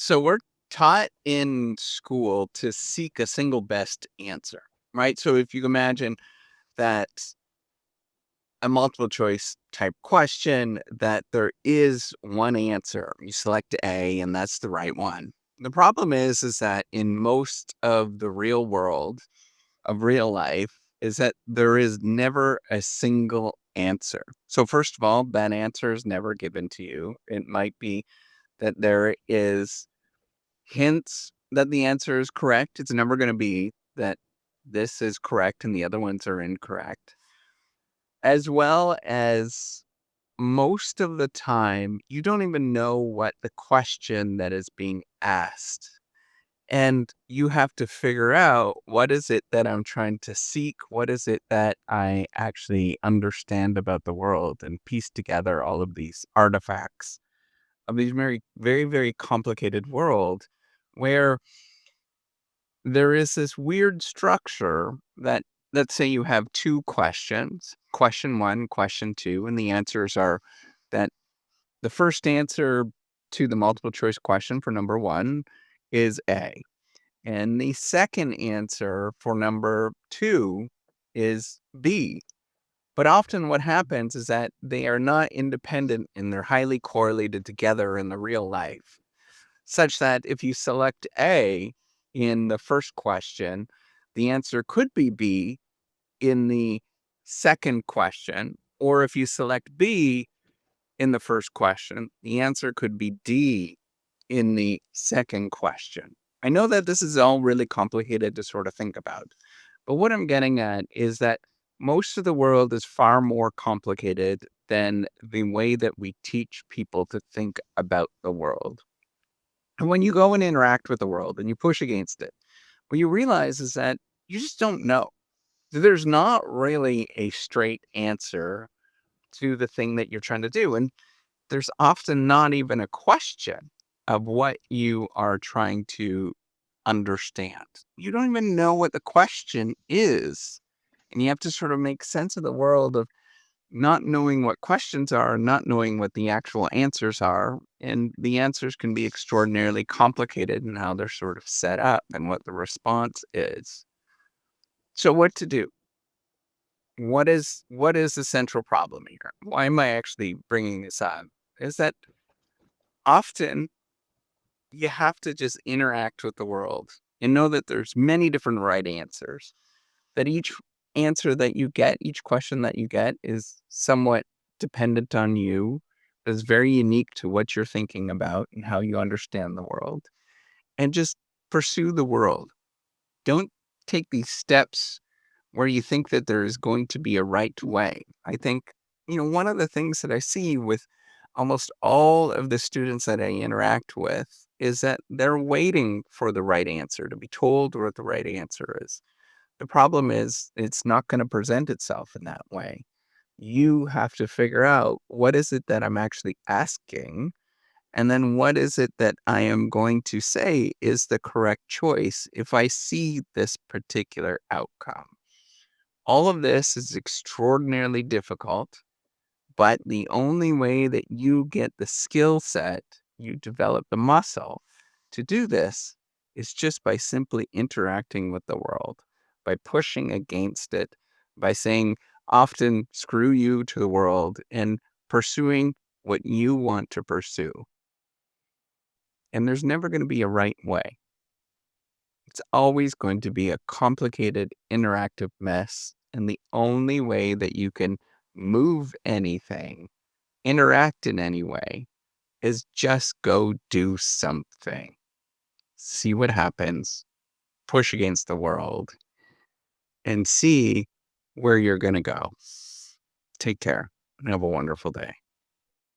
So we're taught in school to seek a single best answer, right? So if you imagine that a multiple choice type question, that there is one answer, you select A and that's the right one. The problem is that in most of the real world of real life is that there is never a single answer. So first of all, that answer is never given to you. It might be that there is hints that the answer is correct. It's never going to be that this is correct and the other ones are incorrect. As well as most of the time, you don't even know what the question that is being asked. And you have to figure out what is it that I'm trying to seek? What is it that I actually understand about the world and piece together all of these artifacts of these very, very, very complicated world where there is this weird structure that, let's say you have two questions, question one, question two, and the answers are that the first answer to the multiple choice question for number one is A. And the second answer for number two is B. But often what happens is that they are not independent and they're highly correlated together in the real life, such that if you select A in the first question, the answer could be B in the second question. Or if you select B in the first question, the answer could be D in the second question. I know that this is all really complicated to sort of think about, but what I'm getting at is that most of the world is far more complicated than the way that we teach people to think about the world. And when you go and interact with the world and you push against it, what you realize is that you just don't know. There's not really a straight answer to the thing that you're trying to do. And there's often not even a question of what you are trying to understand. You don't even know what the question is. And you have to sort of make sense of the world of not knowing what questions are, not knowing what the actual answers are. And the answers can be extraordinarily complicated in how they're sort of set up and what the response is. So what to do? What is the central problem here? Why am I actually bringing this up? Is that often you have to just interact with the world and know that there's many different right answers, that each answer that you get, each question that you get is somewhat dependent on you, is very unique to what you're thinking about and how you understand the world. And just pursue the world. Don't take these steps where you think that there is going to be a right way. I think, one of the things that I see with almost all of the students that I interact with is that they're waiting for the right answer, to be told what the right answer is. The problem is it's not going to present itself in that way. You have to figure out what is it that I'm actually asking, and then what is it that I am going to say is the correct choice if I see this particular outcome. All of this is extraordinarily difficult, but the only way that you get the skill set, you develop the muscle to do this is just by simply interacting with the world, by pushing against it, by saying often screw you to the world and pursuing what you want to pursue. And there's never going to be a right way. It's always going to be a complicated, interactive mess. And the only way that you can move anything, interact in any way, is just go do something. See what happens, push against the world, and see where you're going to go. Take care and have a wonderful day.